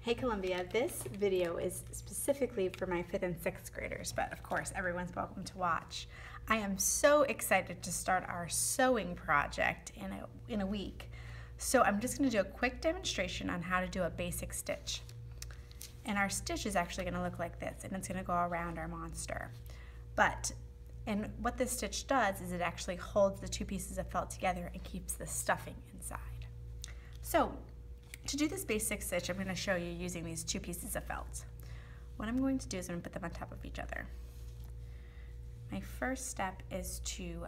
Hey Columbia, this video is specifically for my 5th and 6th graders, but of course everyone's welcome to watch. I am so excited to start our sewing project in a week. So I'm just going to do a quick demonstration on how to do a basic stitch. And our stitch is actually going to look like this, and it's going to go around our monster. And what this stitch does is it actually holds the two pieces of felt together and keeps the stuffing inside. So to do this basic stitch, I'm going to show you using these two pieces of felt. What I'm going to do is I'm going to put them on top of each other. My first step is to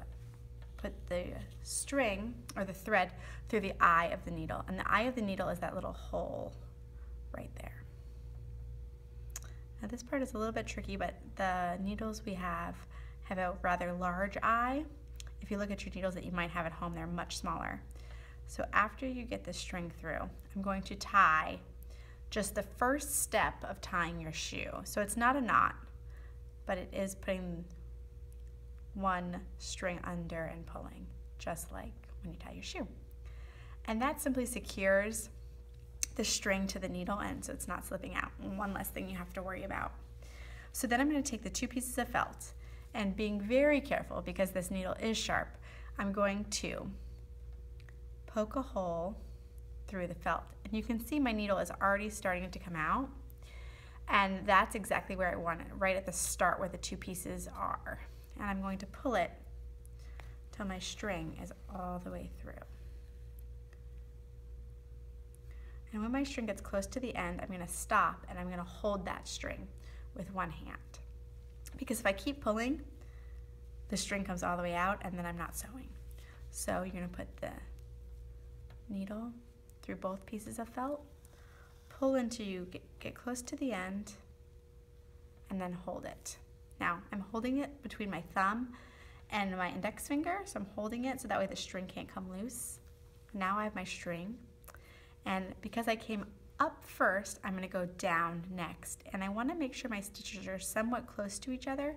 put the string or the thread through the eye of the needle, and the eye of the needle is that little hole right there. Now this part is a little bit tricky, but the needles we have a rather large eye. If you look at your needles that you might have at home, they're much smaller. So after you get the string through, I'm going to tie just the first step of tying your shoe. So it's not a knot, but it is putting one string under and pulling, just like when you tie your shoe. And that simply secures the string to the needle end so it's not slipping out. One less thing you have to worry about. So then I'm going to take the two pieces of felt, and being very careful because this needle is sharp, I'm going to poke a hole through the felt. And you can see my needle is already starting to come out, and that's exactly where I want it, right at the start where the two pieces are. And I'm going to pull it till my string is all the way through. And when my string gets close to the end, I'm going to stop and I'm going to hold that string with one hand. Because if I keep pulling, the string comes all the way out and then I'm not sewing. So you're going to put the needle through both pieces of felt, pull until you get close to the end, and then hold it. Now I'm holding it between my thumb and my index finger, so I'm holding it so that way the string can't come loose. Now I have my string, and because I came up first, I'm going to go down next, and I want to make sure my stitches are somewhat close to each other,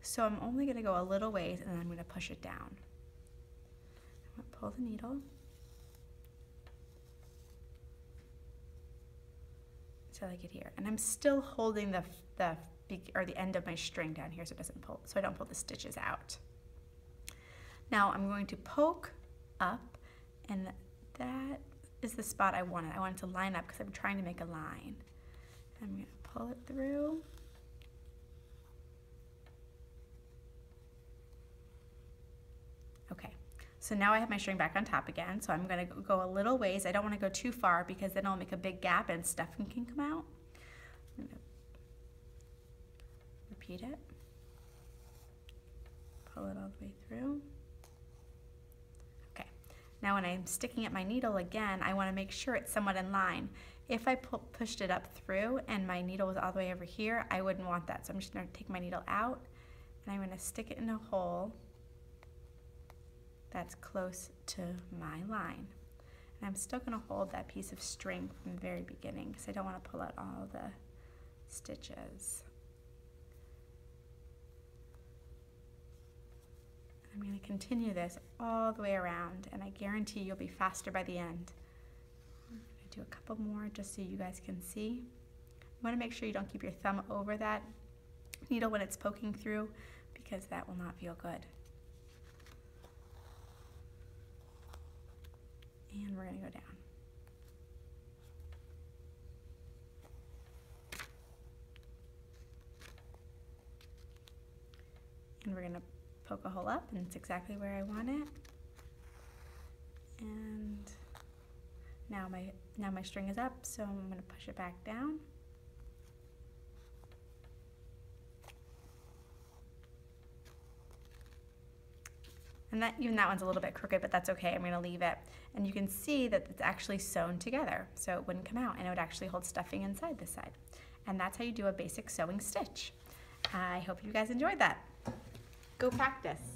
so I'm only going to go a little ways and then I'm going to push it down. I'm going to pull the needle until I get here, and I'm still holding the end of my string down here so it doesn't pull, so I don't pull the stitches out. Now I'm going to poke up, and that is the spot I wanted. I want it to line up because I'm trying to make a line. I'm going to pull it through. Okay, so now I have my string back on top again, so I'm going to go a little ways. I don't want to go too far because then I'll make a big gap and stuffing can come out. I'm going to repeat it. Pull it all the way through. Now when I'm sticking at my needle again, I want to make sure it's somewhat in line. If I pushed it up through and my needle was all the way over here, I wouldn't want that. So I'm just going to take my needle out and I'm going to stick it in a hole that's close to my line. And I'm still going to hold that piece of string from the very beginning because I don't want to pull out all the stitches. I'm going to continue this all the way around, and I guarantee you'll be faster by the end. I'm going to do a couple more just so you guys can see. You want to make sure you don't keep your thumb over that needle when it's poking through because that will not feel good. And we're going to go down. And we're going to poke a hole up, and it's exactly where I want it. And now my string is up, so I'm going to push it back down. And even that one's a little bit crooked, but that's okay. I'm going to leave it. And you can see that it's actually sewn together, so it wouldn't come out, and it would actually hold stuffing inside this side. And that's how you do a basic sewing stitch. I hope you guys enjoyed that. Go practice.